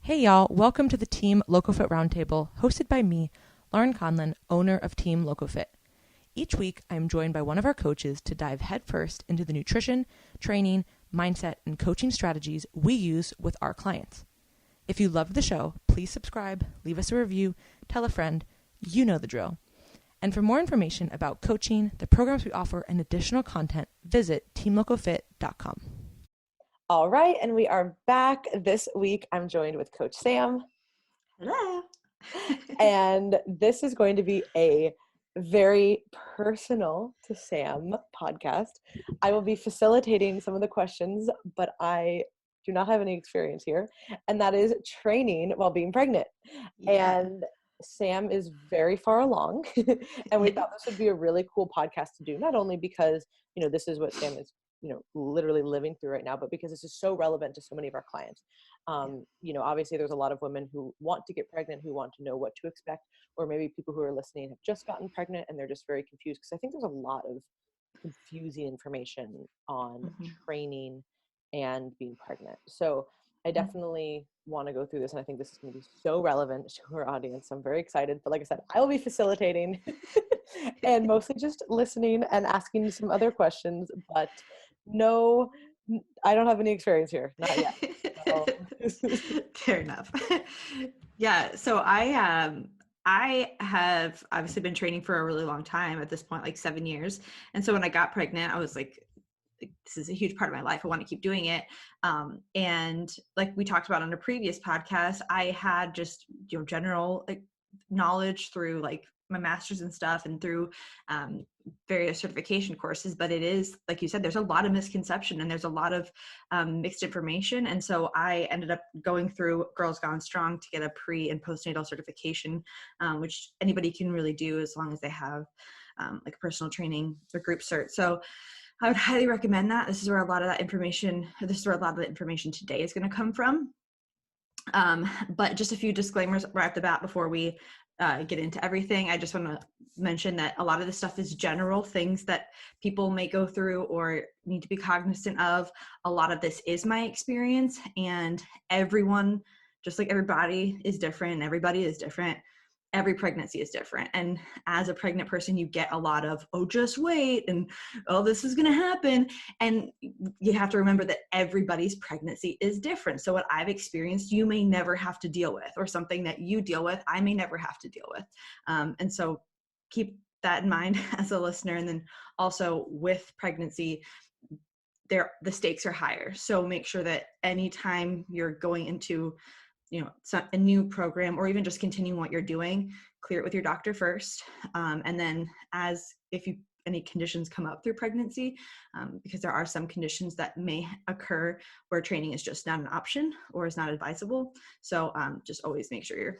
Hey y'all, welcome to the Team LocoFit Roundtable, hosted by me, Laurin Conlon, owner of Team LocoFit. Each week, I am joined by one of our coaches to dive headfirst into the nutrition, training, mindset, and coaching strategies we use with our clients. If you loved the show, please subscribe, leave us a review, tell a friend, you know the drill. And for more information about coaching, the programs we offer, and additional content, visit teamlocofit.com. All right, and we are back this week. I'm joined with Coach Sam. Hello. And this is going to be a very personal to Sam podcast. I will be facilitating some of the questions, but I do not have any experience here. And that is training while being pregnant. Yeah. And Sam is very far along. And we thought this would be a really cool podcast to do, not only because, this is what Sam is literally living through right now, but because this is so relevant to so many of our clients. Obviously there's a lot of women who want to get pregnant, who want to know what to expect, or maybe people who are listening have just gotten pregnant and they're just very confused, because I think there's a lot of confusing information on training and being pregnant. So I definitely want to go through this, and I think this is going to be so relevant to our audience. I'm very excited, but like I said, I will be facilitating and mostly just listening and asking some other questions, but no, I don't have any experience here, not yet. So. Fair enough. Yeah. So I have obviously been training for a really long time at this point, like 7 years. And so when I got pregnant, I was like, this is a huge part of my life. I want to keep doing it. And like we talked about on a previous podcast, I had just, general knowledge through like my master's and stuff and through various certification courses. But it is, like you said, there's a lot of misconception and there's a lot of mixed information. And so I ended up going through Girls Gone Strong to get a pre and postnatal certification, which anybody can really do as long as they have like a personal training or group cert. So I would highly recommend that. This is where a lot of the information today is going to come from. But just a few disclaimers right at the bat before we get into everything. I just want to mention that a lot of this stuff is general things that people may go through or need to be cognizant of. A lot of this is my experience, and everyone, just like everybody is different, everybody is different. Every pregnancy is different. And as a pregnant person, you get a lot of, oh, just wait, and oh, this is going to happen. And you have to remember that everybody's pregnancy is different. So what I've experienced, you may never have to deal with, or something that you deal with, I may never have to deal with. And so keep that in mind as a listener. And then also with pregnancy, the stakes are higher. So make sure that anytime you're going into a new program, or even just continuing what you're doing, clear it with your doctor first. And then if any conditions come up through pregnancy, because there are some conditions that may occur where training is just not an option or is not advisable. So just always make sure you're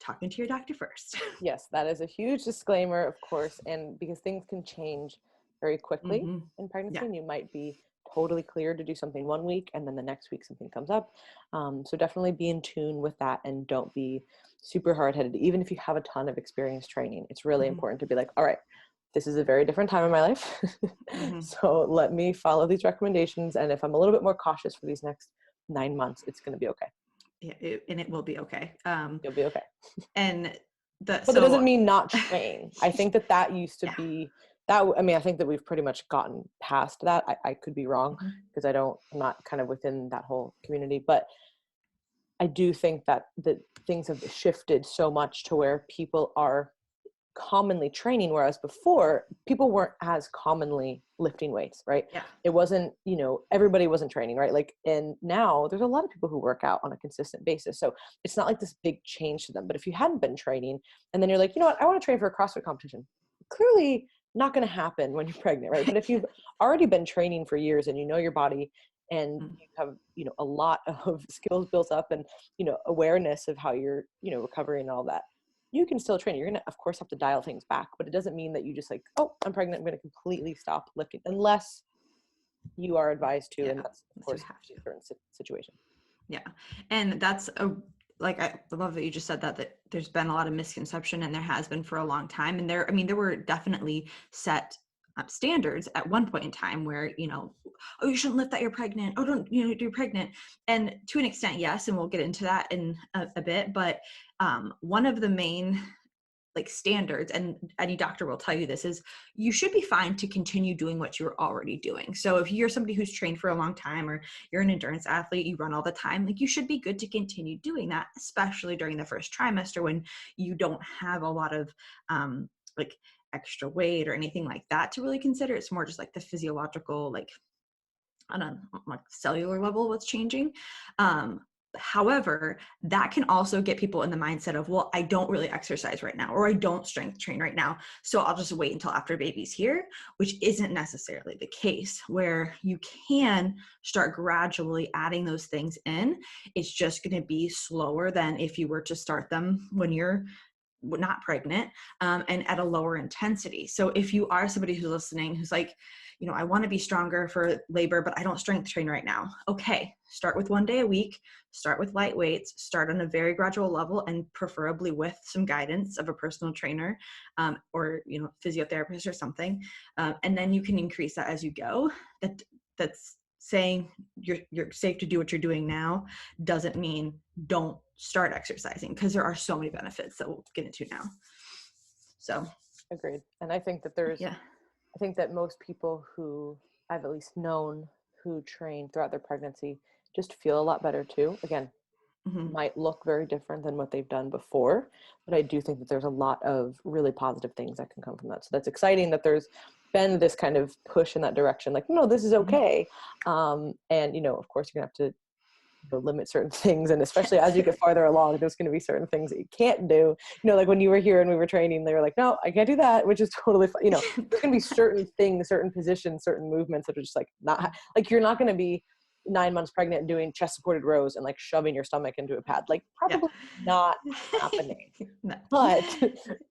talking to your doctor first. Yes, that is a huge disclaimer, of course. And because things can change very quickly in pregnancy, and you might be totally clear to do something 1 week and then the next week something comes up. So definitely be in tune with that, and don't be super hard-headed. Even if you have a ton of experience training, it's really important to be like, all right, this is a very different time in my life. So let me follow these recommendations. And if I'm a little bit more cautious for these next 9 months, it's going to be okay. Yeah, and it will be okay. You'll be okay. But that doesn't mean not train. I think that used to be that. I mean, I think that we've pretty much gotten past that. I could be wrong, because I'm not kind of within that whole community, but I do think that things have shifted so much to where people are commonly training, whereas before people weren't as commonly lifting weights, right? Yeah. It wasn't, everybody wasn't training, right? Like, and now there's a lot of people who work out on a consistent basis. So it's not like this big change to them. But if you hadn't been training and then you're like, you know what, I want to train for a CrossFit competition, clearly not going to happen when you're pregnant, right? But if you've already been training for years and you know your body, and you have, a lot of skills built up, and, awareness of how you're, recovering and all that, you can still train. You're going to, of course, have to dial things back, but it doesn't mean that you just like, oh, I'm pregnant, I'm going to completely stop lifting, unless you are advised to. And that's, of course, a certain situation. Yeah. And that's I love that you just said that there's been a lot of misconception, and there has been for a long time. And there were definitely set standards at one point in time where, oh, you shouldn't lift that you're pregnant. Oh, don't, you're pregnant. And to an extent, yes. And we'll get into that in a bit. But one of the main standards, and any doctor will tell you this, is you should be fine to continue doing what you're already doing. So if you're somebody who's trained for a long time, or you're an endurance athlete, you run all the time, you should be good to continue doing that, especially during the first trimester when you don't have a lot of extra weight or anything like that to really consider. It's more just the physiological, on a cellular level, what's changing. However, that can also get people in the mindset of, well, I don't really exercise right now, or I don't strength train right now, so I'll just wait until after baby's here, which isn't necessarily the case, where you can start gradually adding those things in. It's just going to be slower than if you were to start them when you're not pregnant, and at a lower intensity. So if you are somebody who's listening, who's I want to be stronger for labor, but I don't strength train right now. Okay, start with 1 day a week, start with light weights, start on a very gradual level, and preferably with some guidance of a personal trainer, or, physiotherapist or something. And then you can increase that as you go. That's saying you're safe to do what you're doing now doesn't mean don't start exercising, because there are so many benefits that we'll get into now. So agreed. And I think that I think that most people who I've at least known who train throughout their pregnancy just feel a lot better too. Again, might look very different than what they've done before, but I do think that there's a lot of really positive things that can come from that. So that's exciting that there's been this kind of push in that direction, no, this is okay. And, of course you're gonna have to limit certain things, and especially as you get farther along, there's going to be certain things that you can't do. When you were here and we were training, they were like, no, I can't do that, which is totally fine. There's going to be certain things, certain positions, certain movements that are just not you're not going to be 9 months pregnant doing chest supported rows and shoving your stomach into a pad. Probably not happening. No. But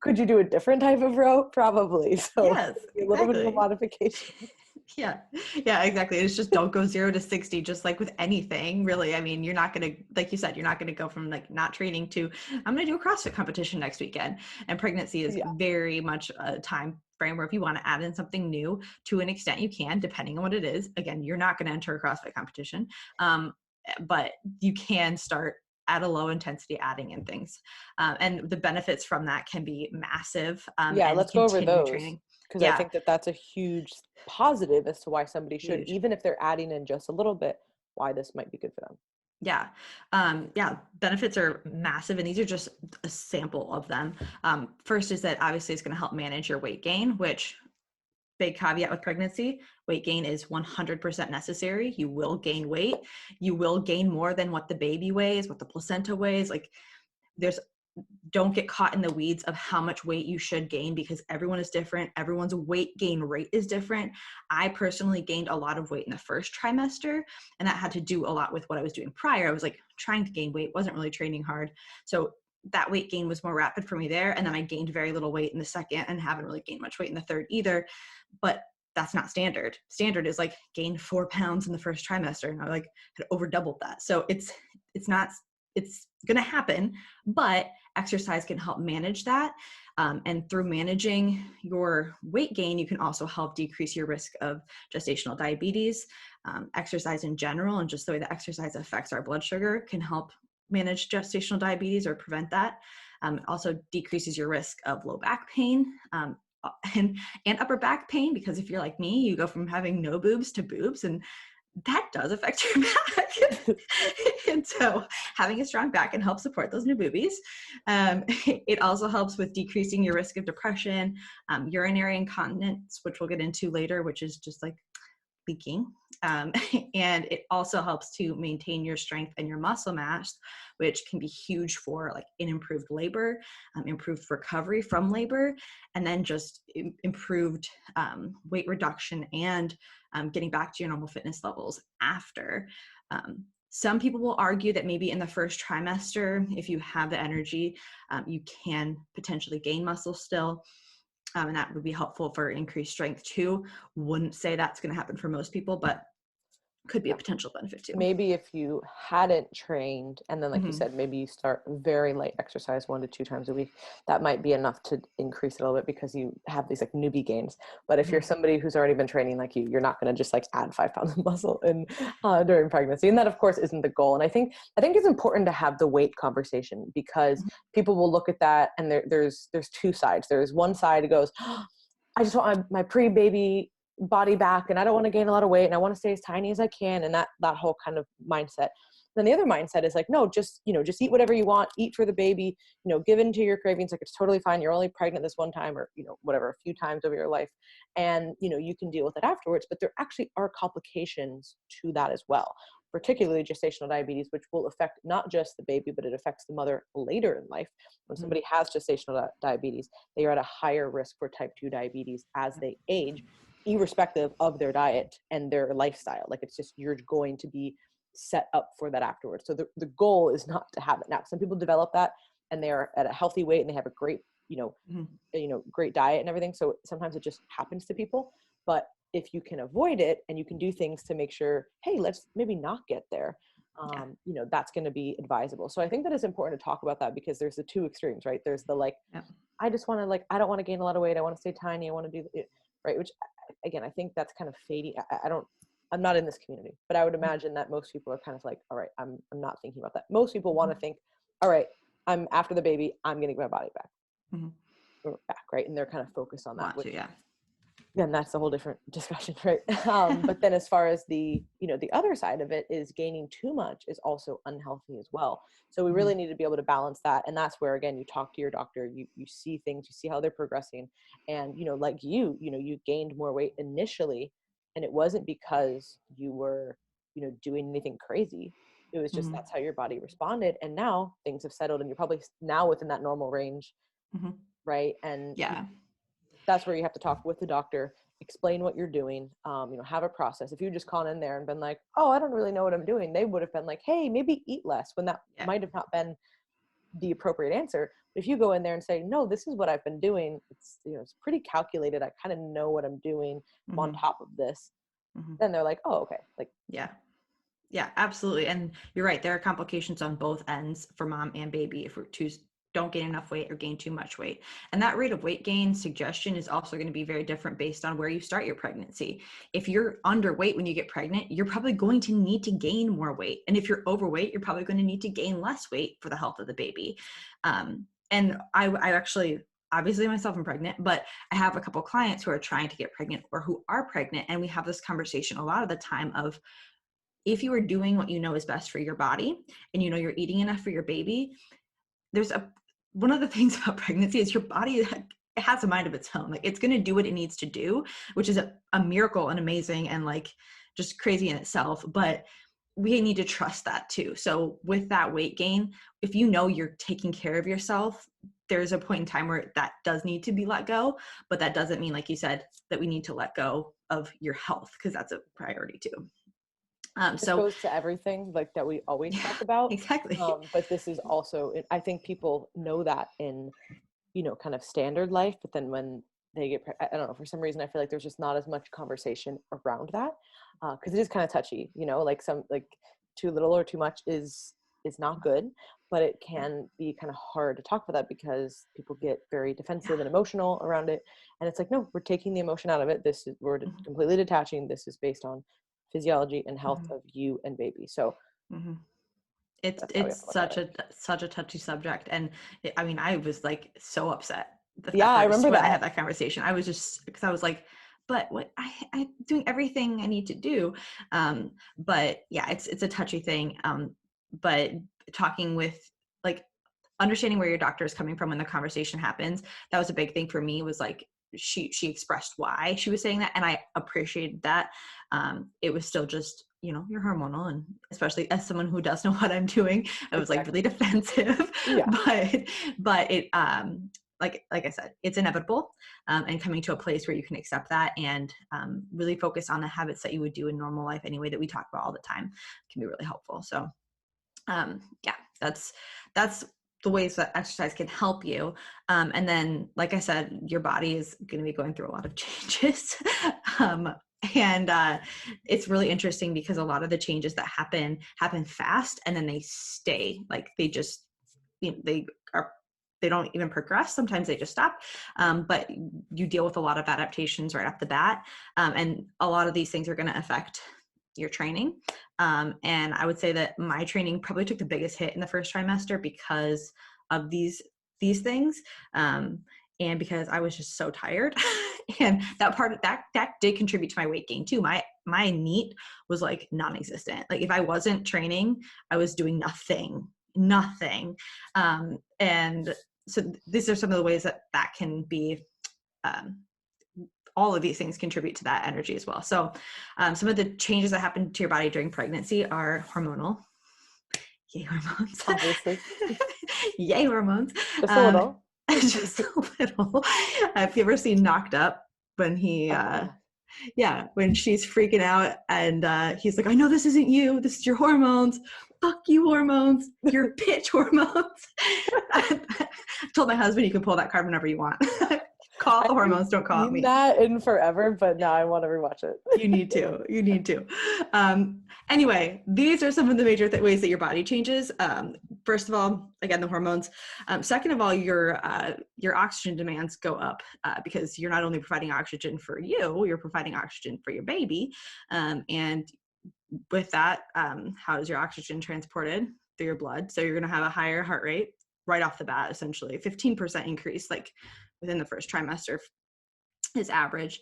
could you do a different type of row? Probably. So yes, a little bit of a modification. Yeah, exactly. It's just don't go 0 to 60, just like with anything, really. I mean, you're not going to, like you said, you're not going to go from not training to, I'm going to do a CrossFit competition next weekend. And pregnancy is very much a time frame where if you want to add in something new, to an extent you can, depending on what it is. Again, you're not going to enter a CrossFit competition, but you can start at a low intensity adding in things. And the benefits from that can be massive. Let's go over those. Training. Because I think that that's a huge positive as to why somebody should, even if they're adding in just a little bit, why this might be good for them. Yeah. Benefits are massive, and these are just a sample of them. First is that obviously it's going to help manage your weight gain, which, big caveat with pregnancy, weight gain is 100% necessary. You will gain weight. You will gain more than what the baby weighs, what the placenta weighs. Don't get caught in the weeds of how much weight you should gain, because everyone is different. Everyone's weight gain rate is different. I personally gained a lot of weight in the first trimester, and that had to do a lot with what I was doing prior. I was trying to gain weight, wasn't really training hard. So that weight gain was more rapid for me there. And then I gained very little weight in the second and haven't really gained much weight in the third either. But that's not standard. Standard is gained 4 pounds in the first trimester, and I had over doubled that. So it's going to happen, but exercise can help manage that. And through managing your weight gain, you can also help decrease your risk of gestational diabetes. Exercise in general, and just the way that exercise affects our blood sugar, can help manage gestational diabetes or prevent that. It also decreases your risk of low back pain, and upper back pain, because if you're like me, you go from having no boobs to boobs, and that does affect your back. And so having a strong back can help support those new boobies. It also helps with decreasing your risk of depression, urinary incontinence, which we'll get into later, which is just leaking. And it also helps to maintain your strength and your muscle mass, which can be huge for an improved labor, improved recovery from labor, and then just improved weight reduction and getting back to your normal fitness levels after. Some people will argue that maybe in the first trimester, if you have the energy, you can potentially gain muscle still. And that would be helpful for increased strength too. Wouldn't say that's going to happen for most people, but could be a potential benefit too. Maybe if you hadn't trained, and then like you Mm-hmm. said, maybe you start very light exercise 1 to 2 times a week, that might be enough to increase it a little bit because you have these like newbie gains. But if you're somebody who's already been training like you're not going to just like add 5 pounds of muscle during pregnancy. And that of course isn't the goal. And I think it's important to have the weight conversation, because people will look at that and there's 2 sides. There's one side that goes, oh, I just want my pre-baby body back and I don't want to gain a lot of weight and I want to stay as tiny as I can, and that whole kind of mindset. Then the other mindset is like, no, just eat whatever you want, eat for the baby, give in to your cravings, like it's totally fine, you're only pregnant this one time, or whatever, a few times over your life, and you can deal with it afterwards. But there actually are complications to that as well, particularly gestational diabetes, which will affect not just the baby, but it affects the mother later in life. When somebody has gestational diabetes, they are at a higher risk for type 2 diabetes as they age, irrespective of their diet and their lifestyle. Like it's just, you're going to be set up for that afterwards. So the goal is not to have it. Now, some people develop that and they're at a healthy weight and they have a great, great diet and everything. So sometimes it just happens to people. But if you can avoid it and you can do things to make sure, hey, let's maybe not get there, that's going to be advisable. So I think that it's important to talk about that, because there's the 2 extremes, right? There's the like, I just want to I don't want to gain a lot of weight. I want to stay tiny. I want to do it, right? Which again, I think that's kind of fading. I'm not in this community, but I would imagine that most people are kind of like, all right, I'm not thinking about that. Most people want to think, all right, I'm after the baby, I'm going to get my body back, right? And they're kind of focused on that. Then that's a whole different discussion, right? But then as far as the other side of it is, gaining too much is also unhealthy as well. So we really need to be able to balance that. And that's where, again, you talk to your doctor, you see things, you see how they're progressing. And, like you gained more weight initially, and it wasn't because you were, doing anything crazy. It was just, that's how your body responded. And now things have settled and you're probably now within that normal range. Right. And that's where you have to talk with the doctor, explain what you're doing, have a process. If you just gone in there and been like, oh, I don't really know what I'm doing, they would have been like, hey, maybe eat less, when that might have not been the appropriate answer. But if you go in there and say, no, this is what I've been doing, it's, it's pretty calculated, I kind of know what I'm doing, I'm on top of this, then they're like, oh, okay. Like, yeah, absolutely. And you're right. There are complications on both ends for mom and baby if we don't gain enough weight or gain too much weight. And that rate of weight gain suggestion is also going to be very different based on where you start your pregnancy. If you're underweight when you get pregnant, you're probably going to need to gain more weight. And if you're overweight, you're probably going to need to gain less weight for the health of the baby. And I actually, obviously myself, I'm pregnant, but I have a couple clients who are trying to get pregnant or who are pregnant. And we have this conversation a lot of the time of, if you are doing what you know is best for your body and you're eating enough for your baby, one of the things about pregnancy is your body has a mind of its own. Like, it's going to do what it needs to do, which is a miracle and amazing and like just crazy in itself. But we need to trust that too. So with that weight gain, if you're taking care of yourself, there's a point in time where that does need to be let go, but that doesn't mean, like you said, that we need to let go of your health, because that's a priority too. This goes to everything like that we always talk about. Exactly. But this is also, I think people know that in, kind of standard life, but then when they get, I don't know, for some reason, I feel like there's just not as much conversation around that. Cause it is kind of touchy, like too little or too much is not good, but it can be kind of hard to talk about that because people get very defensive and emotional around it. And it's like, no, we're taking the emotion out of it. We're completely detaching. This is based on physiology and health of you and baby. So it's such a touchy subject. And I was like so upset. I remember when that I had that conversation. I was just, because I was like, but what I'm doing everything I need to do. But yeah, it's a touchy thing. But talking with, like, understanding where your doctor is coming from when the conversation happens, that was a big thing for me. Was like, she expressed why she was saying that, and I appreciated that. It was still just, you're hormonal, and especially as someone who does know what I'm doing, I was like really defensive. But it like I said, it's inevitable, and coming to a place where you can accept that and really focus on the habits that you would do in normal life anyway, that we talk about all the time, can be really helpful. So that's the ways that exercise can help you. And then, like I said, your body is going to be going through a lot of changes And it's really interesting because a lot of the changes that happen fast, and then they stay. Like they just, they don't even progress. Sometimes they just stop. But you deal with a lot of adaptations right off the bat. And a lot of these things are going to affect your training. And I would say that my training probably took the biggest hit in the first trimester because of these things. And because I was just so tired. And that part of that did contribute to my weight gain too. My NEAT was like non-existent. Like if I wasn't training, I was doing nothing. And so these are some of the ways that can be, all of these things contribute to that energy as well. So some of the changes that happen to your body during pregnancy are hormonal. Yay, hormones. Obviously. Yay, hormones. Just a little. Just a little. Have you ever seen Knocked Up when he, when she's freaking out and he's like, I know this isn't you. This is your hormones. Fuck you, hormones. Your bitch hormones. I told my husband you can pull that card whenever you want. Call the hormones, don't call me. That in forever, but now I want to rewatch it. You need to. Anyway, these are some of the major ways that your body changes. First of all, again, the hormones. Second of all, your oxygen demands go up because you're not only providing oxygen for you, you're providing oxygen for your baby. And with that, how is your oxygen transported? Through your blood. So you're going to have a higher heart rate right off the bat, essentially 15% increase, like within the first trimester is average.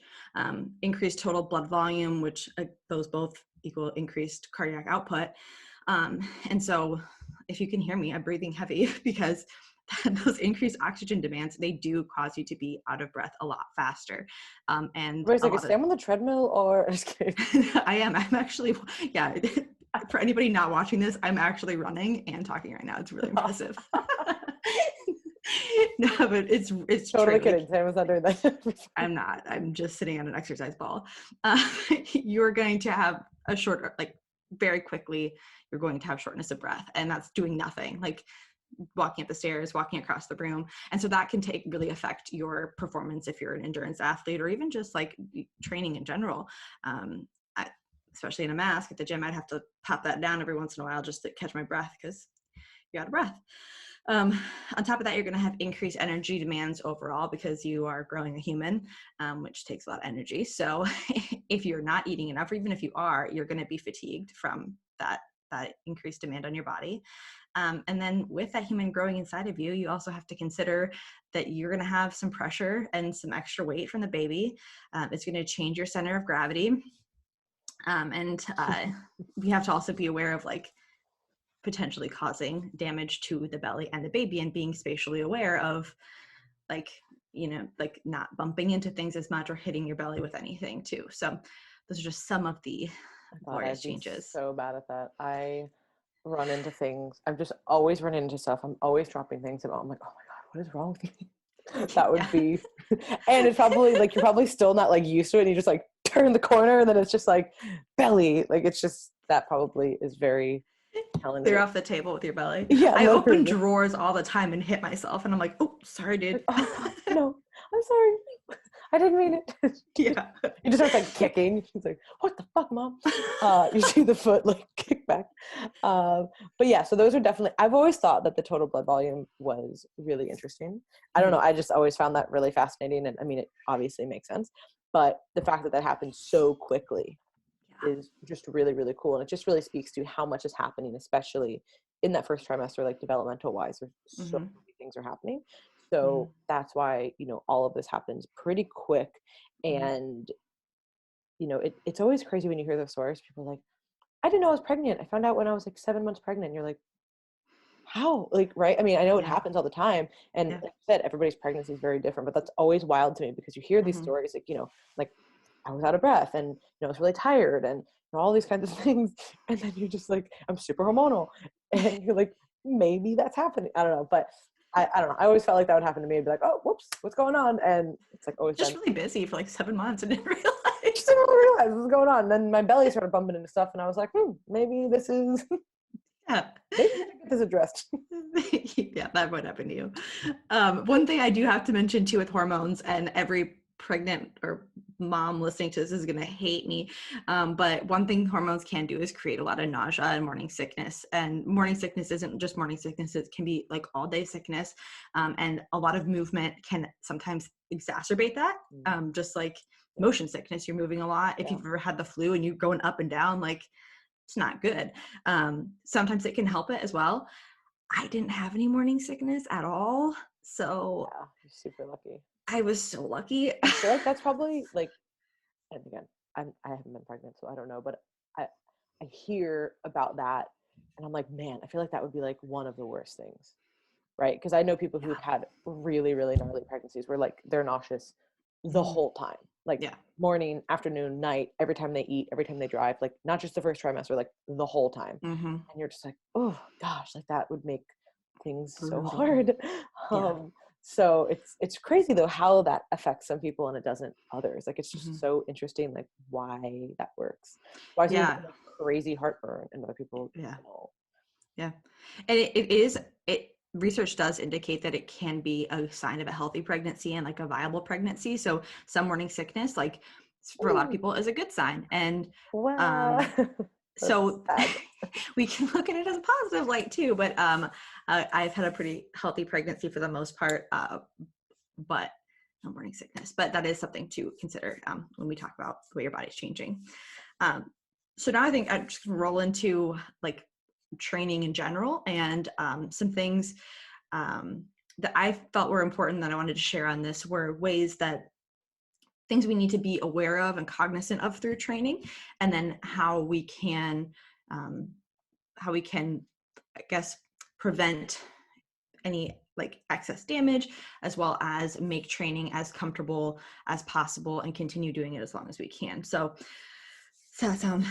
Increased total blood volume, which those both equal increased cardiac output. And so if you can hear me, I'm breathing heavy because those increased oxygen demands, they do cause you to be out of breath a lot faster. And Wait, like, Sam on the treadmill or? Just kidding. I'm actually, for anybody not watching this, I'm actually running and talking right now. It's really impressive. No, but it's totally kidding. Sam was not doing that. I'm not. I'm just sitting on an exercise ball. You're going to have very quickly, you're going to have shortness of breath, and that's doing nothing, like walking up the stairs, walking across the room. And so that can really affect your performance if you're an endurance athlete or even just like training in general. Especially in a mask at the gym, I'd have to pop that down every once in a while just to catch my breath because you're out of breath. On top of that, you're going to have increased energy demands overall because you are growing a human, which takes a lot of energy. So if you're not eating enough, or even if you are, you're going to be fatigued from that increased demand on your body. And then with that human growing inside of you, you also have to consider that you're going to have some pressure and some extra weight from the baby. It's going to change your center of gravity. And we have to also be aware of potentially causing damage to the belly and the baby, and being spatially aware of not bumping into things as much or hitting your belly with anything too. So those are just some of the glorious changes. So bad at that. I run into things. I'm just always running into stuff. I'm always dropping things and I'm like, oh my God, what is wrong with me? That would be, and it's probably you're probably still not used to it. And you just turn the corner and then it's just belly. It's just, that probably is very telling. Clear off the table with your belly. Yeah, I open drawers all the time and hit myself and I'm like, oh, sorry, dude. No, I'm sorry. I didn't mean it. Yeah. You just start kicking. She's like, what the fuck, Mom? You see the foot kick back. But yeah, so those are definitely, I've always thought that the total blood volume was really interesting. I don't know. I just always found that really fascinating. And I mean, it obviously makes sense, but the fact that happens so quickly is just really, really cool. And it just really speaks to how much is happening, especially in that first trimester, developmental wise, there's so many things are happening. So that's why, all of this happens pretty quick. And, it's always crazy when you hear those stories. People are like, I didn't know I was pregnant. I found out when I was 7 months pregnant. And you're like, how? Right? I mean, I know it happens all the time. And like I said, everybody's pregnancy is very different, but that's always wild to me because you hear these stories I was out of breath and, I was really tired and all these kinds of things. And then you're just I'm super hormonal. And you're like, maybe that's happening. I don't know. But I don't know. I always felt like that would happen to me. I'd be like, oh, whoops, what's going on? And it's always just really busy for 7 months and didn't realize. Just didn't realize what was going on. And then my belly started bumping into stuff and I was like, maybe this is, maybe I should get this addressed. Yeah, that would happen to you. One thing I do have to mention too with hormones, and every pregnant or mom listening to this is going to hate me. But one thing hormones can do is create a lot of nausea and morning sickness. And morning sickness isn't just morning sickness. It can be like all day sickness. And a lot of movement can sometimes exacerbate that. Just like motion sickness, you're moving a lot. If you've ever had the flu and you're going up and down, like it's not good. Sometimes it can help it as well. I didn't have any morning sickness at all. So yeah, you're super lucky. I was so lucky. I feel like that's probably like, and again, I haven't been pregnant, so I don't know, but I hear about that and I'm like, man, I feel like that would be like one of the worst things, right? Because I know people who've had really, really gnarly pregnancies where like they're nauseous the whole time, like morning, afternoon, night, every time they eat, every time they drive, like not just the first trimester, like the whole time. And you're just like, oh gosh, like that would make things so hard. So it's crazy though how that affects some people and it doesn't others. Like it's just so interesting, like why that works. Why some people have crazy heartburn and other people don't. Yeah, and it research does indicate that it can be a sign of a healthy pregnancy and like a viable pregnancy. So some morning sickness, like for a lot of people, is a good sign. And so we can look at it as a positive light too. But I've had a pretty healthy pregnancy for the most part, but no morning sickness. But that is something to consider when we talk about the way your body's changing. So now I think I'm just gonna roll into like training in general and some things that I felt were important that I wanted to share on this were ways that things we need to be aware of and cognizant of through training, and then how we can, I guess, prevent any like excess damage, as well as make training as comfortable as possible and continue doing it as long as we can. So does that sound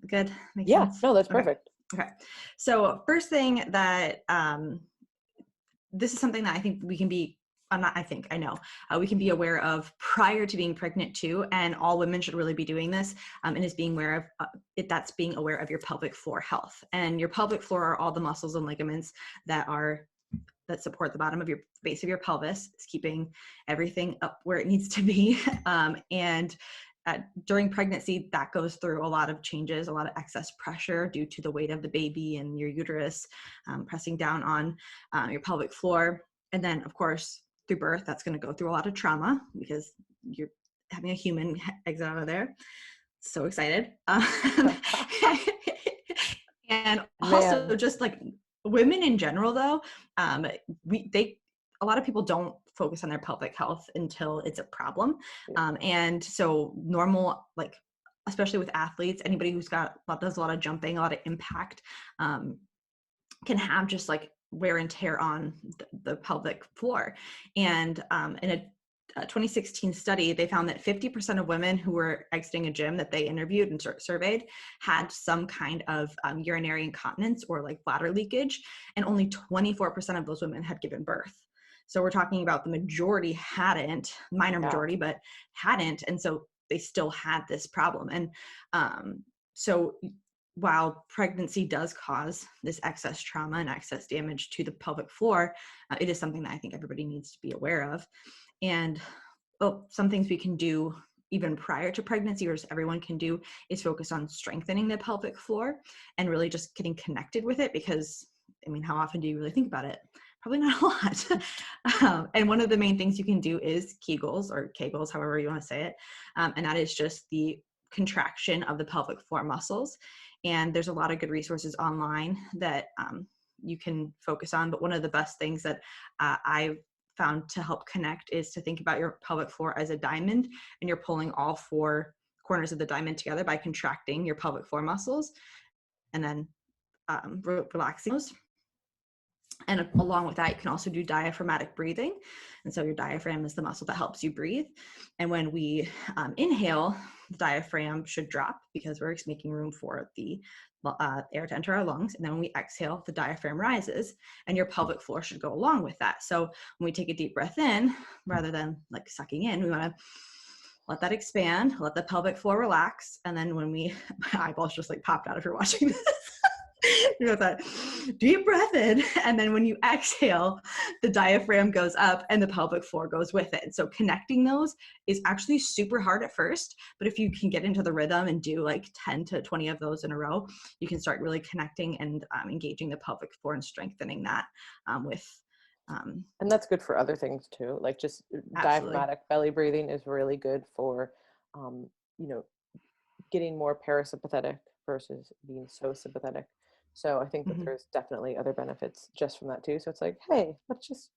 good? Makes sense? No, that's perfect. Okay. So first thing that, this is something that I think we can be, I know, we can be aware of prior to being pregnant too. And all women should really be doing this, and is being aware of that's being aware of your pelvic floor health. And your pelvic floor are all the muscles and ligaments that support the bottom of your base of your pelvis. It's keeping everything up where it needs to be. And during pregnancy, that goes through a lot of changes, a lot of excess pressure due to the weight of the baby and your uterus pressing down on your pelvic floor. And then, of course, through birth, that's going to go through a lot of trauma because you're having a human exit out of there. So excited. And also just like women in general, though, a lot of people don't focus on their pelvic health until it's a problem. And so normal, like, especially with athletes, anybody who's does a lot of jumping, a lot of impact, can have just like wear and tear on the pelvic floor. And in a 2016 study, they found that 50% of women who were exiting a gym that they interviewed and surveyed had some kind of urinary incontinence or like bladder leakage, and only 24% of those women had given birth. So we're talking about the majority hadn't, minor majority, but hadn't. And so they still had this problem. And so while pregnancy does cause this excess trauma and excess damage to the pelvic floor, it is something that I think everybody needs to be aware of. And some things we can do even prior to pregnancy, or everyone can do, is focus on strengthening the pelvic floor and really just getting connected with it. Because, I mean, how often do you really think about it? Probably not a lot. And one of the main things you can do is Kegels, or Kegels, however you want to say it. And that is just the contraction of the pelvic floor muscles. And there's a lot of good resources online that you can focus on. But one of the best things that I've found to help connect is to think about your pelvic floor as a diamond, and you're pulling all four corners of the diamond together by contracting your pelvic floor muscles and then relaxing those. And along with that, you can also do diaphragmatic breathing. And so your diaphragm is the muscle that helps you breathe. And when we inhale, the diaphragm should drop because we're making room for the air to enter our lungs. And then when we exhale, the diaphragm rises, and your pelvic floor should go along with that. So when we take a deep breath in, rather than like sucking in, we want to let that expand, let the pelvic floor relax. And then when my eyeballs just like popped out if you're watching this. You know that deep breath in, and then when you exhale, the diaphragm goes up and the pelvic floor goes with it. So connecting those is actually super hard at first, but if you can get into the rhythm and do like 10 to 20 of those in a row, you can start really connecting and engaging the pelvic floor and strengthening that with and that's good for other things too. Like just absolutely. diaphragmatic belly breathing is really good for, you know, getting more parasympathetic versus being so sympathetic. So I think that Mhm. there's definitely other benefits just from that too. So it's like, hey, let's just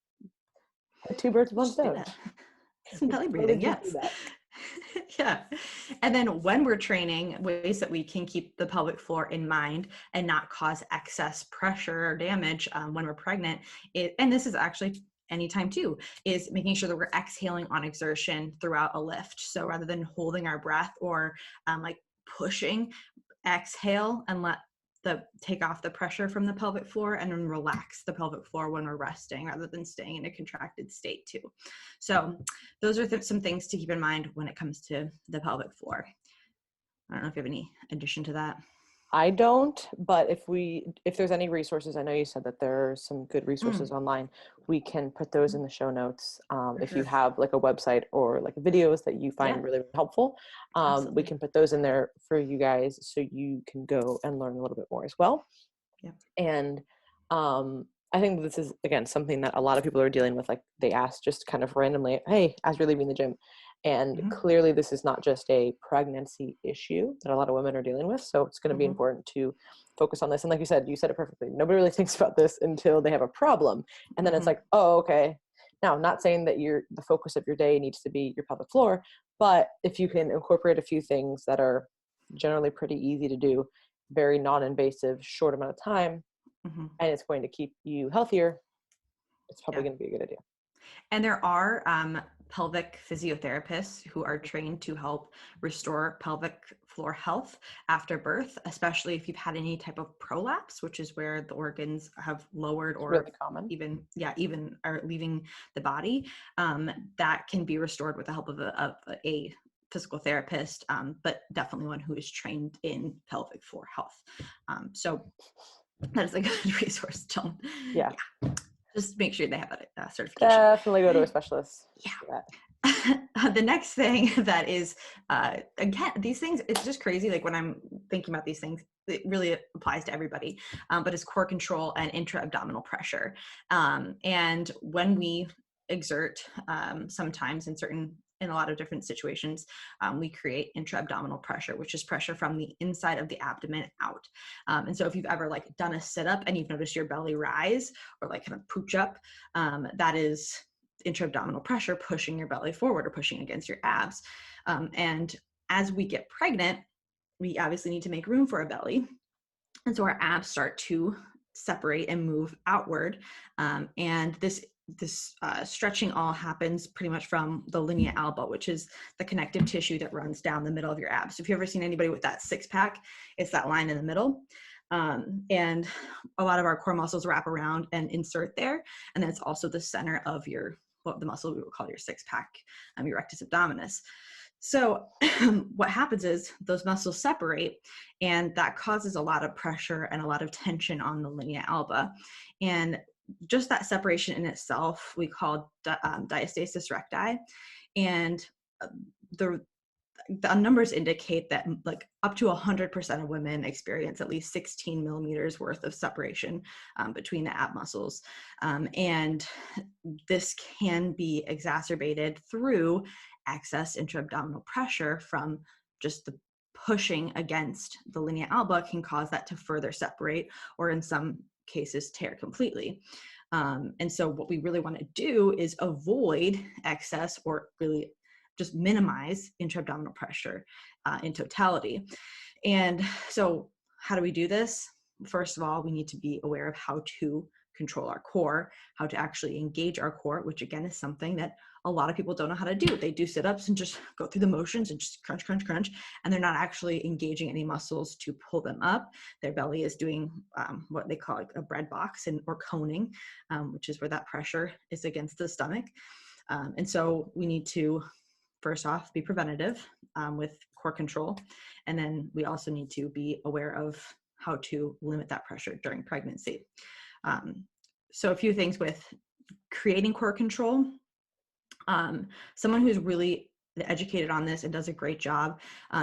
hit two birds with one Just do stone. that. Some We belly totally breathing, can do yes. that. Yeah. And then when we're training, ways that we can keep the pelvic floor in mind and not cause excess pressure or damage when we're pregnant, and this is actually anytime too, is making sure that we're exhaling on exertion throughout a lift. So rather than holding our breath or like pushing, exhale and let the take off the pressure from the pelvic floor and then relax the pelvic floor when we're resting rather than staying in a contracted state too. So those are some things to keep in mind when it comes to the pelvic floor. I don't know if you have any addition to that. I don't, but if there's any resources, I know you said that there are some good resources online. We can put those in the show notes. If Sure. you have like a website or like videos that you find Yeah, really, really helpful, we absolutely. can put those in there for you guys so you can go and learn a little bit more as well. Yeah. And I think this is, again, something that a lot of people are dealing with. Like they ask just kind of randomly, hey, as you're leaving the gym. And Mm-hmm. clearly this is not just a pregnancy issue that a lot of women are dealing with. So it's going to be Mm-hmm. important to focus on this. And like you said it perfectly. Nobody really thinks about this until they have a problem. And then it's Mm-hmm. like, oh, okay. Now, not saying that the focus of your day needs to be your pelvic floor, but if you can incorporate a few things that are generally pretty easy to do, very non-invasive, short amount of time, Mm-hmm. and it's going to keep you healthier, it's probably Yeah. going to be a good idea. And there are pelvic physiotherapists who are trained to help restore pelvic floor health after birth, especially if you've had any type of prolapse, which is where the organs have lowered It's or really common. even are leaving the body. That can be restored with the help of a physical therapist, but definitely one who is trained in pelvic floor health. So that is a good resource. Don't, Yeah, just make sure they have a certification. definitely go to a specialist. Yeah. For that. The next thing that is, again, these things, it's just crazy. Like when I'm thinking about these things, it really applies to everybody, but it's core control and intra-abdominal pressure. And when we exert, sometimes in a lot of different situations, we create intra-abdominal pressure, which is pressure from the inside of the abdomen out. And so if you've ever like done a sit-up and you've noticed your belly rise or like kind of pooch up, that is intra-abdominal pressure pushing your belly forward or pushing against your abs. And as we get pregnant, we obviously need to make room for a belly. And so our abs start to separate and move outward. And this stretching all happens pretty much from the linea alba, which is the connective tissue that runs down the middle of your abs. So if you've ever seen anybody with that six pack, it's that line in the middle. And a lot of our core muscles wrap around and insert there. And then it's also the center of the muscle we would call your six pack, your rectus abdominis. So what happens is those muscles separate, and that causes a lot of pressure and a lot of tension on the linea alba. And just that separation in itself, we call diastasis recti. And the numbers indicate that like up to 100% of women experience at least 16 millimeters worth of separation between the ab muscles. And this can be exacerbated through excess intra-abdominal pressure from just the pushing against the linea alba can cause that to further separate, or in some cases tear completely. And so what we really want to do is avoid excess, or really just minimize intra-abdominal pressure in totality. And so how do we do this? First of all, we need to be aware of how to control our core, how to actually engage our core, which again is something that a lot of people don't know how to do. They do sit-ups and just go through the motions and just crunch, crunch, crunch, and they're not actually engaging any muscles to pull them up. Their belly is doing what they call a bread box or coning, which is where that pressure is against the stomach. And so we need to, first off, be preventative with core control. And then we also need to be aware of how to limit that pressure during pregnancy. So a few things with creating core control. Someone who's really educated on this and does a great job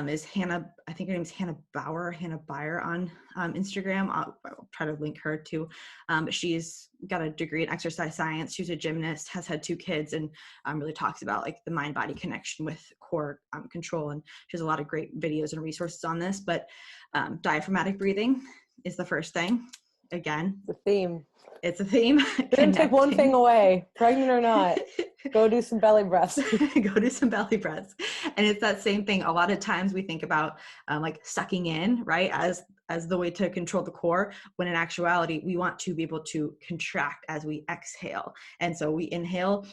is Hannah. I think her name's Hannah Byer on Instagram. I'll try to link her too. But she's got a degree in exercise science. She's a gymnast, has had 2 kids, and really talks about like the mind-body connection with core control. And she has a lot of great videos and resources on this. But diaphragmatic breathing is the first thing. Again, the theme. It's a theme. Didn't take one thing away, pregnant or not. Go do some belly breaths. Go do some belly breaths. And it's that same thing. A lot of times we think about like sucking in, right, as the way to control the core, when in actuality, we want to be able to contract as we exhale. And so we inhale,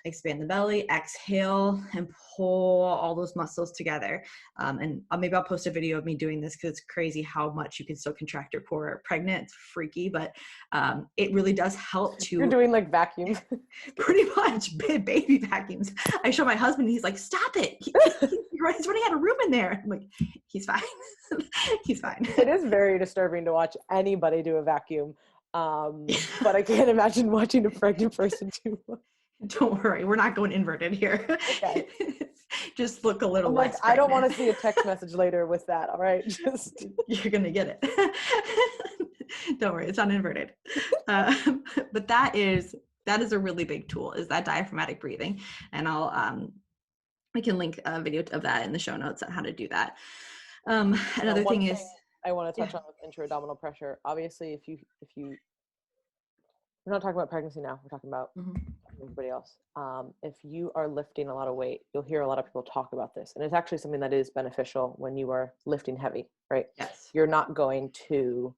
expand the belly, exhale, and pull all those muscles together. And maybe I'll post a video of me doing this because it's crazy how much you can still contract your core pregnant. It's freaky, but it really does help to— You're doing like vacuums. Pretty much, baby vacuums. I show my husband, he's like, stop it. He's running out of room in there. I'm like, he's fine. He's fine. It is very disturbing to watch anybody do a vacuum. But I can't imagine watching a pregnant person do one. Don't worry, we're not going inverted here. Okay. Just look a little I'm less like, I don't pregnant. want to see a text message later with that. All right, just You're gonna get it. Don't worry, it's not inverted. But that is a really big tool, is that diaphragmatic breathing. And we can link a video of that in the show notes on how to do that. Another thing is, I want to touch on with intra-abdominal pressure. Obviously, if you we're not talking about pregnancy now, we're talking about everybody else. If you are lifting a lot of weight, you'll hear a lot of people talk about this, and it's actually something that is beneficial when you are lifting heavy, right? yes, You're not going to,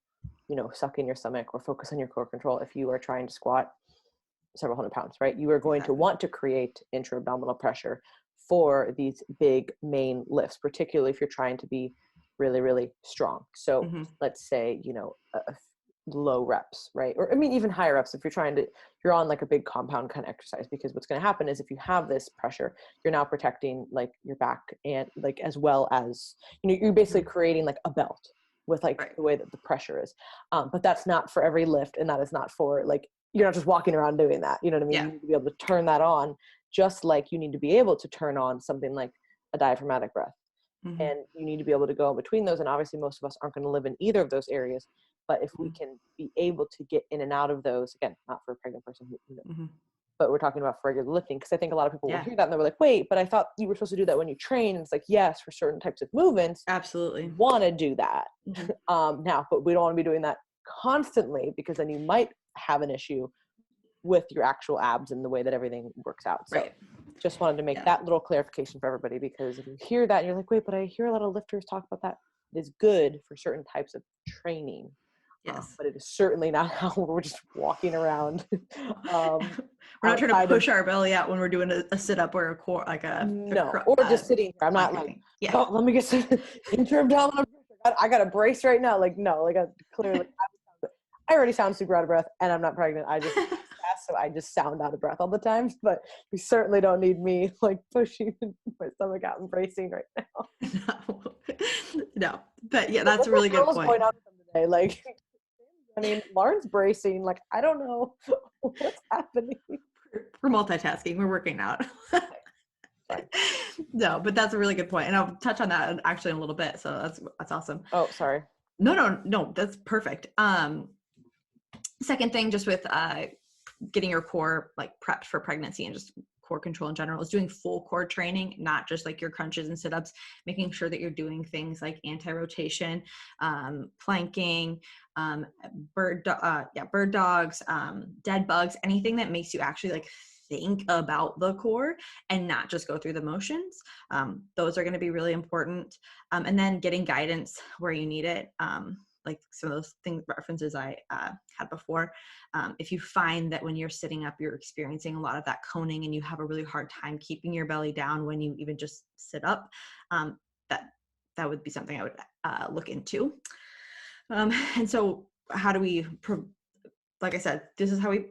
suck in your stomach or focus on your core control if you are trying to squat several hundred pounds, right? You are going to want to create intra-abdominal pressure for these big main lifts, particularly if you're trying to be really, really strong. So let's say, low reps, right? Or even higher reps if you're on like a big compound kind of exercise, because what's going to happen is if you have this pressure, you're now protecting like your back, and like, as well as, you're basically creating like a belt with like the way that the pressure is. But that's not for every lift, and that is not for like, you're not just walking around doing that. You know what I mean? Yeah. You need to be able to turn that on, just like you need to be able to turn on something like a diaphragmatic breath. And you need to be able to go in between those. And obviously most of us aren't going to live in either of those areas, but if we can be able to get in and out of those, again, not for a pregnant person, but we're talking about for regular lifting. Cause I think a lot of people will hear that and they're like, wait, but I thought you were supposed to do that when you train. And it's like, yes, for certain types of movements, absolutely want to do that. Now, but we don't want to be doing that constantly, because then you might have an issue with your actual abs and the way that everything works out. So just wanted to make that little clarification for everybody, because if you hear that and you're like, wait, but I hear a lot of lifters talk about that. It is good for certain types of training. Yes. But it is certainly not how we're just walking around. We're not trying to push our belly out when we're doing a sit-up or a core, like or just sitting here. I'm not like, oh, let me get some intra-abdominal pressure. I got a brace right now. Like, no, like clearly I already sound super out of breath, and I'm not pregnant. So I just sound out of breath all the time, but you certainly don't need me like pushing my stomach out and bracing right now. No, but yeah, that's a really good point. Going on today? Like, Lauren's bracing. Like, I don't know what's happening. We're multitasking. We're working out. No, but that's a really good point, and I'll touch on that actually in a little bit. So that's awesome. Oh, sorry. No, that's perfect. Second thing, just with getting your core like prepped for pregnancy and just core control in general, is doing full core training, not just like your crunches and sit-ups, making sure that you're doing things like anti-rotation, planking, bird dogs, dead bugs, anything that makes you actually like think about the core and not just go through the motions. Those are going to be really important. And then getting guidance where you need it. Like some of those references I had before. If you find that when you're sitting up, you're experiencing a lot of that coning and you have a really hard time keeping your belly down when you even just sit up, that would be something I would look into. And so how do we, like I said, this is how we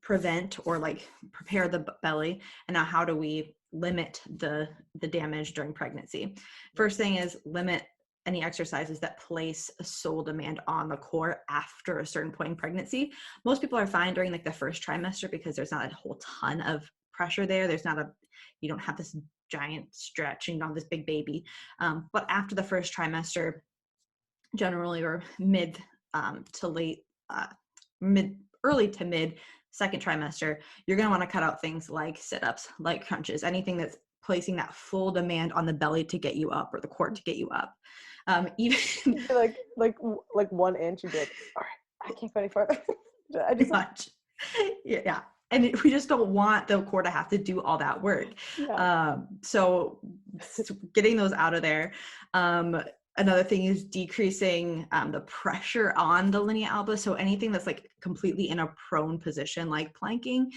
prevent or like prepare the belly. And now how do we limit the damage during pregnancy? First thing is limit any exercises that place a sole demand on the core after a certain point in pregnancy. Most people are fine during like the first trimester because there's not a whole ton of pressure there. You don't have this giant stretching on this big baby. But after the first trimester, generally, or to late, early to mid second trimester, you're going to want to cut out things like sit-ups, like crunches, anything that's placing that full demand on the belly to get you up, or the core to get you up. Even like 1 inch, you'd be like, all right, I can't go any further. I just much. Yeah. And we just don't want the core to have to do all that work. yeah. So getting those out of there. Another thing is decreasing the pressure on the linea alba. So anything that's like completely in a prone position, like planking,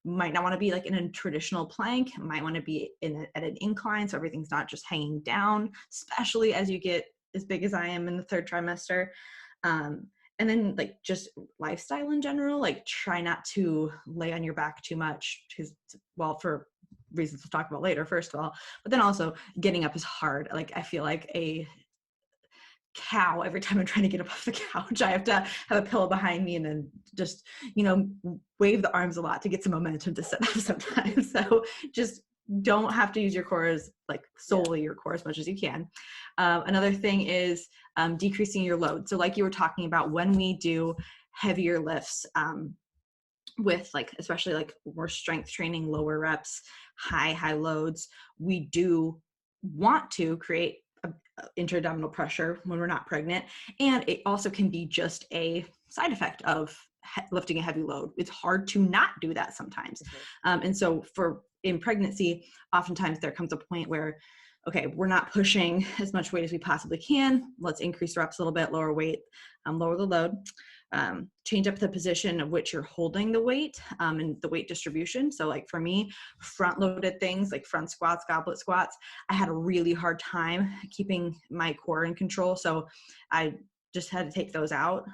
might not want to be like in a traditional plank, might want to be at an incline. So everything's not just hanging down, especially as you get as big as I am in the third trimester. And then like just lifestyle in general, like try not to lay on your back too much because, well, for reasons we'll talk about later, first of all, but then also getting up is hard. Like I feel like a cow every time I'm trying to get up off the couch. I have to have a pillow behind me and then just, wave the arms a lot to get some momentum to sit up sometimes. So just don't have to use your core as like solely your core as much as you can. Another thing is decreasing your load. So like you were talking about, when we do heavier lifts, with like, especially like more strength training, lower reps, high loads, we do want to create intra-abdominal pressure when we're not pregnant. And it also can be just a side effect of lifting a heavy load. It's hard to not do that sometimes. And so in pregnancy, oftentimes there comes a point where, okay, we're not pushing as much weight as we possibly can. Let's increase reps a little bit, lower weight, lower the load. Change up the position of which you're holding the weight, and the weight distribution. So like for me, front loaded things like front squats, goblet squats, I had a really hard time keeping my core in control. So I just had to take those out.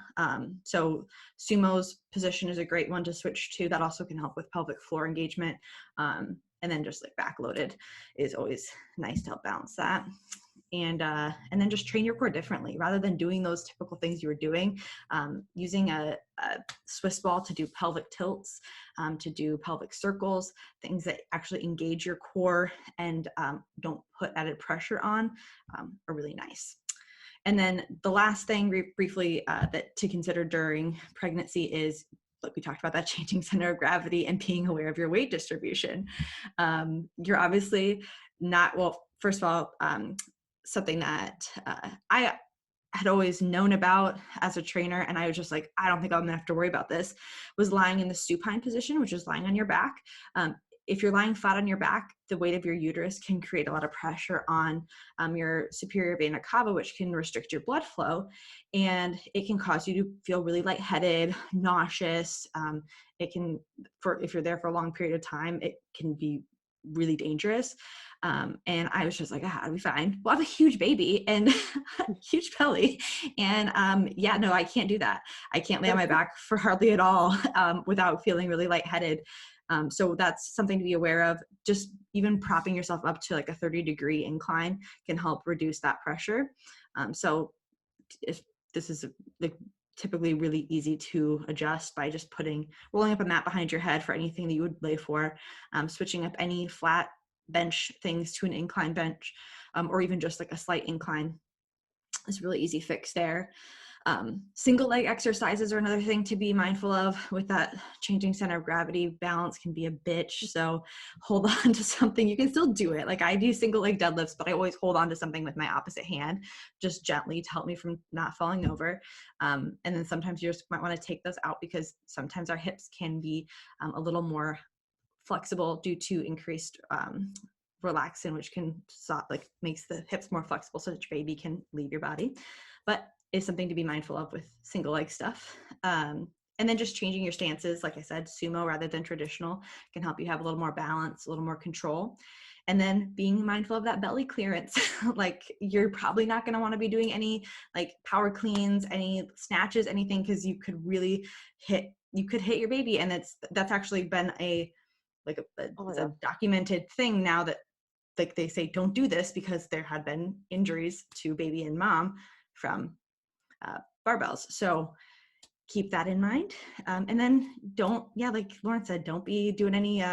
So sumo's position is a great one to switch to. That also can help with pelvic floor engagement. And then just like back loaded is always nice to help balance that. And then just train your core differently rather than doing those typical things you were doing. Using a Swiss ball to do pelvic tilts, to do pelvic circles, things that actually engage your core and don't put added pressure on, are really nice. And then the last thing briefly that to consider during pregnancy is, like we talked about, that changing center of gravity and being aware of your weight distribution. You're obviously not, well, first of all, something that I had always known about as a trainer, and I was just like, I don't think I'm gonna have to worry about this, was lying in the supine position, which is lying on your back. If you're lying flat on your back, the weight of your uterus can create a lot of pressure on your superior vena cava, which can restrict your blood flow, and it can cause you to feel really lightheaded, nauseous. It can, if you're there for a long period of time, it can be really dangerous. And I was just like, I'll be fine. Well, I have a huge baby and huge belly. And no, I can't do that. I can't lay on my back for hardly at all without feeling really lightheaded. So that's something to be aware of. Just even propping yourself up to like a 30-degree incline can help reduce that pressure. So if this is like typically really easy to adjust by just rolling up a mat behind your head for anything that you would lay for, switching up any flat bench things to an incline bench, or even just like a slight incline is a really easy fix there. Single leg exercises are another thing to be mindful of with that changing center of gravity. Balance can be a bitch, so hold on to something. You can still do it. Like I do single leg deadlifts, but I always hold on to something with my opposite hand, just gently to help me from not falling over. And then sometimes you just might want to take those out because sometimes our hips can be a little more flexible due to increased relaxin, which can makes the hips more flexible so that your baby can leave your body. But is something to be mindful of with single leg stuff. And then just changing your stances. Like I said, sumo rather than traditional can help you have a little more balance, a little more control. And then being mindful of that belly clearance. Like you're probably not going to want to be doing any like power cleans, any snatches, anything, because you could hit your baby. And that's actually been a documented thing now that like they say, don't do this because there had been injuries to baby and mom from barbells. So keep that in mind. And then like Lauren said, don't be doing any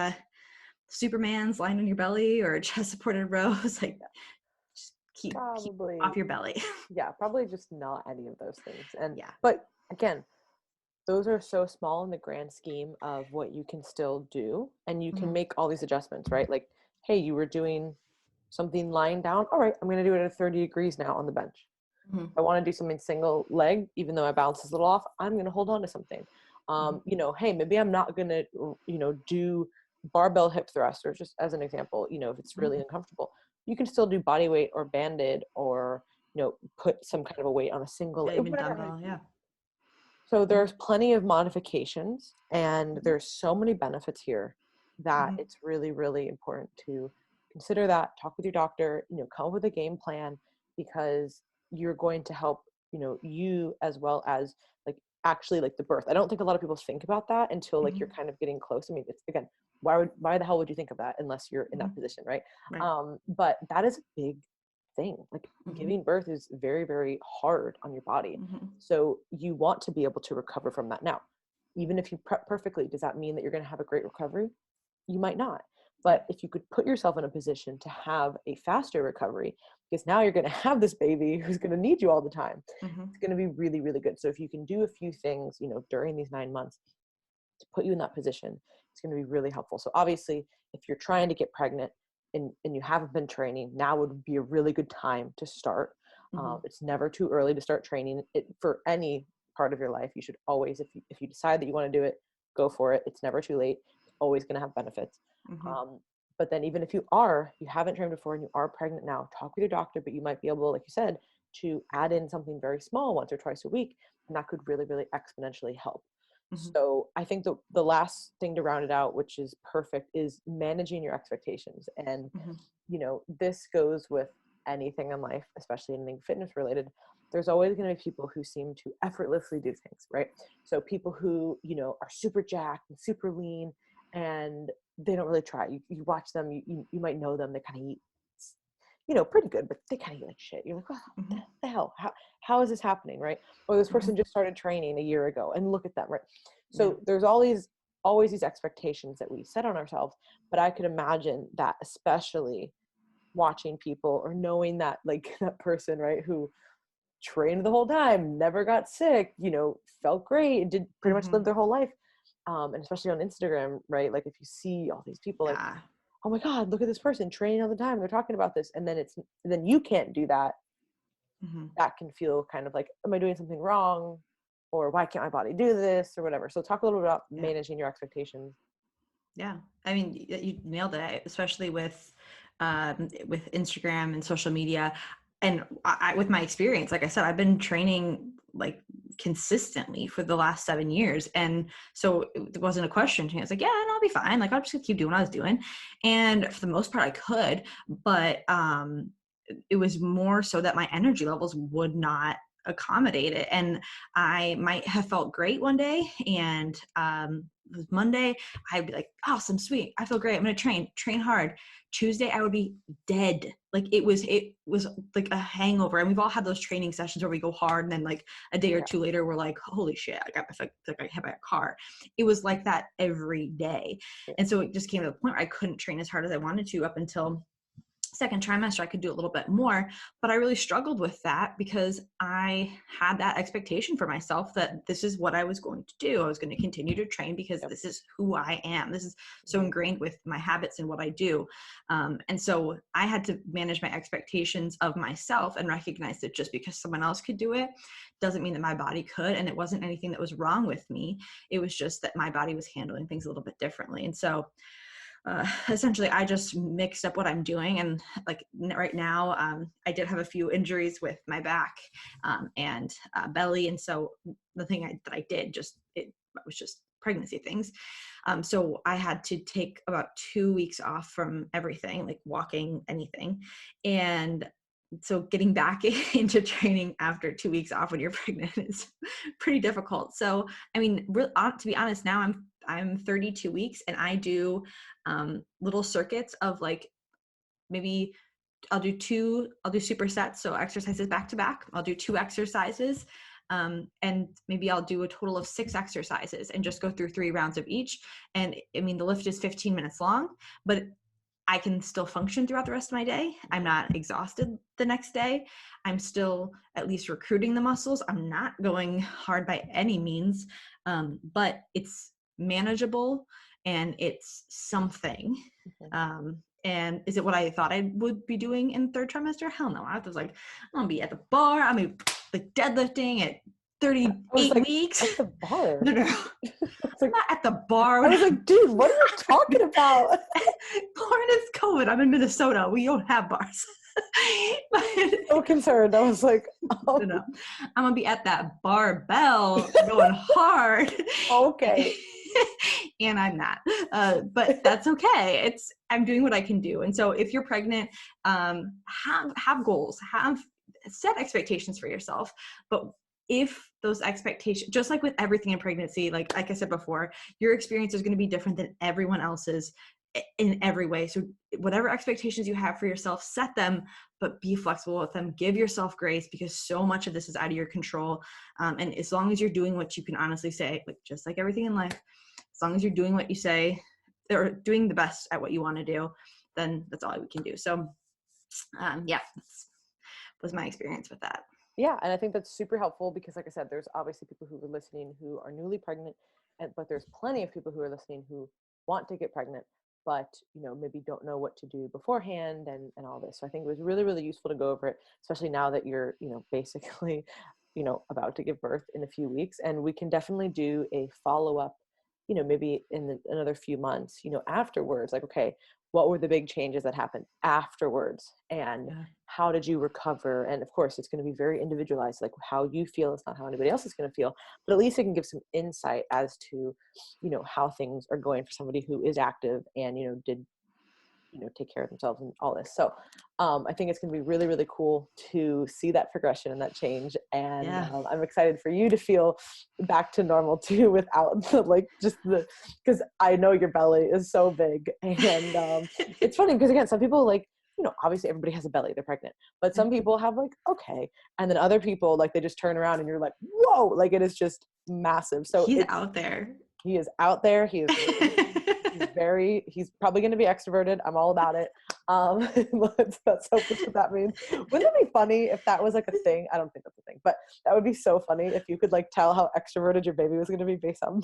Superman's lying on your belly or chest supported rows. Like just keep off your belly. Yeah, probably just not any of those things. And Yeah. But again, those are so small in the grand scheme of what you can still do, and you can make all these adjustments, right? Like, hey, you were doing something lying down. All right, I'm going to do it at 30 degrees now on the bench. I want to do something single leg, even though my balance is a little off, I'm going to hold on to something. Hey, maybe I'm not going to, do barbell hip thrusters, just as an example, if it's really uncomfortable. You can still do body weight or banded or, put some kind of a weight on a single, even dumbbell, yeah. So there's plenty of modifications, and there's so many benefits here that it's really, really important to consider that, talk with your doctor, come up with a game plan, because you're going to help, you as well as like actually like the birth. I don't think a lot of people think about that until like you're kind of getting close. I mean, it's again, why the hell would you think of that unless you're in that position, right? But that is a big thing. Like giving birth is very, very hard on your body. So you want to be able to recover from that. Now, even if you prep perfectly, does that mean that you're going to have a great recovery? You might not. But if you could put yourself in a position to have a faster recovery, because now you're going to have this baby who's going to need you all the time, it's going to be really, really good. So if you can do a few things, during these 9 months to put you in that position, it's going to be really helpful. So obviously, if you're trying to get pregnant and you haven't been training, now would be a really good time to start. It's never too early to start training it for any part of your life. You should always, if you decide that you want to do it, go for it. It's never too late. It's always going to have benefits. But then even if you haven't trained before and you are pregnant now, talk with your doctor, but you might be able, like you said, to add in something very small once or twice a week, and that could really, really exponentially help. So I think the last thing to round it out, which is perfect, is managing your expectations. And, this goes with anything in life, especially anything fitness related. There's always going to be people who seem to effortlessly do things, right? So people who, are super jacked and super lean, and they don't really try. You watch them, you might know them, they kind of eat, pretty good, but they kind of eat like shit. You're like, what the hell? How is this happening, right? Or this person just started training a year ago, and look at them, right? So there's always these expectations that we set on ourselves. But I could imagine that, especially watching people or knowing that, like that person, right, who trained the whole time, never got sick, felt great, did pretty much live their whole life. And especially on Instagram, right? Like if you see all these people like, oh my God, look at this person training all the time, they're talking about this. And then you can't do that. That can feel kind of like, am I doing something wrong? Or why can't my body do this or whatever? So talk a little bit about managing your expectations. Yeah. I mean, you nailed it, especially with Instagram and social media. And with my experience, like I said, I've been training like consistently for the last 7 years. And so it wasn't a question to me. I was like, yeah, and I'll be fine. Like, I'll just keep doing what I was doing. And for the most part I could, but it was more so that my energy levels would not accommodate it. And I might have felt great one day, and Monday I'd be like, awesome, sweet, I feel great, I'm gonna train hard. Tuesday I would be dead. Like it was like a hangover. And we've all had those training sessions where we go hard, and then like a day or two later we're like, holy shit, I feel like I hit by a car. It was like that every day. And so it just came to the point where I couldn't train as hard as I wanted to up until second trimester. I could do a little bit more, but I really struggled with that because I had that expectation for myself that this is what I was going to do. I was going to continue to train because this is who I am. This is so ingrained with my habits and what I do. And so I had to manage my expectations of myself and recognize that just because someone else could do it doesn't mean that my body could. And it wasn't anything that was wrong with me. It was just that my body was handling things a little bit differently. And so essentially I just mixed up what I'm doing. And like right now, I did have a few injuries with my back and belly. And so the thing that I did it was just pregnancy things. So I had to take about 2 weeks off from everything, like walking, anything. And so getting back into training after 2 weeks off when you're pregnant is pretty difficult. So, I mean, to be honest, now I'm 32 weeks and I do little circuits of like maybe I'll do supersets, so exercises back to back. I'll do 2 exercises, and maybe I'll do a total of 6 exercises and just go through 3 rounds of each. And I mean, the lift is 15 minutes long, but I can still function throughout the rest of my day. I'm not exhausted the next day. I'm still at least recruiting the muscles. I'm not going hard by any means, but it's manageable and it's something. And is it what I thought I would be doing in 3rd trimester? Hell no. I was like, I'm gonna be at the bar. I'm gonna be like deadlifting at 38 weeks. At the bar. No. I'm not at the bar. I was like, dude, what are you talking about? Laurin, it's COVID. I'm in Minnesota. We don't have bars. So concerned. I was like, oh. No. I'm gonna be at that barbell going hard. Okay. And I'm not, but that's okay. I'm doing what I can do. And so if you're pregnant, have goals, set expectations for yourself. But if those expectations, just like with everything in pregnancy, like I said before, your experience is going to be different than everyone else's in every way. So whatever expectations you have for yourself, set them, but be flexible with them. Give yourself grace, because so much of this is out of your control. And as long as you're doing what you can honestly say, like just like everything in life, as long as you're doing what you say or doing the best at what you want to do, then that's all we can do. So yeah, that's was my experience with that. Yeah, and I think that's super helpful because, like I said, there's obviously people who are listening who are newly pregnant, but there's plenty of people who are listening who want to get pregnant, but maybe don't know what to do beforehand and all this. So I think it was really, really useful to go over it, especially now that you're basically about to give birth in a few weeks, and we can definitely do a follow-up maybe in another few months afterwards, like, okay, what were the big changes that happened afterwards, and how did you recover? And of course it's going to be very individualized, like how you feel is not how anybody else is going to feel, but at least it can give some insight as to how things are going for somebody who is active and did take care of themselves and all this. So I think it's going to be really, really cool to see that progression and that change. And I'm excited for you to feel back to normal too, without because I know your belly is so big. And it's funny because, again, some people obviously everybody has a belly, they're pregnant, but some people have okay. And then other people, they just turn around and you're like, whoa, it is just massive. So he's out there. He is out there. He is he's probably going to be extroverted. I'm all about it. Let's hope that's what that means. Wouldn't it be funny if that was a thing? I don't think that's a thing, but that would be so funny if you could tell how extroverted your baby was going to be based on.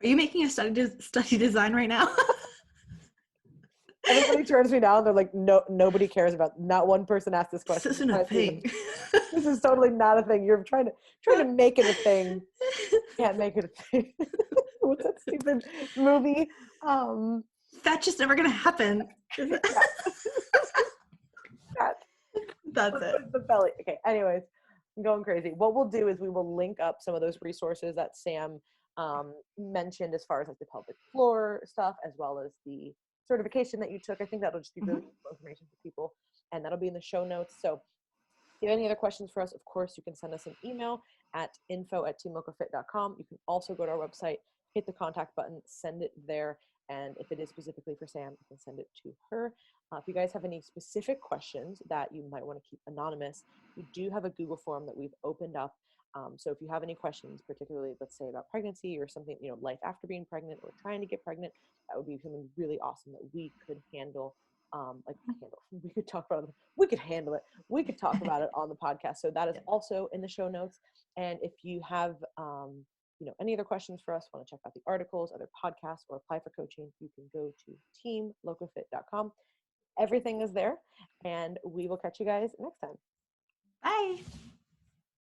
Are you making a study design right now? Everybody turns me down. They're like, no, nobody cares about. Not one person asked this question. This isn't a thing. This is totally not a thing. You're trying to make it a thing. Can't make it a thing. What's that stupid movie? That's just never gonna happen. That's it. The belly. Okay. Anyways, I'm going crazy. What we'll do is we will link up some of those resources that Sam mentioned, as far as the pelvic floor stuff, as well as the certification that you took. I think that'll just be really useful information for people, and that'll be in the show notes. So if you have any other questions for us, of course, you can send us an email at info@teamlocofit.com. You can also go to our website, hit the contact button, send it there. And if it is specifically for Sam, you can send it to her. If you guys have any specific questions that you might want to keep anonymous, we do have a Google form that we've opened up. So if you have any questions, particularly, let's say, about pregnancy or something, life after being pregnant or trying to get pregnant, that would be something really awesome that we could handle. We could talk about it. We could handle it. We could talk about it on the podcast. So that is also in the show notes. And if you have, any other questions for us, want to check out the articles, other podcasts, or apply for coaching, you can go to teamlocofit.com. Everything is there, and we will catch you guys next time. Bye.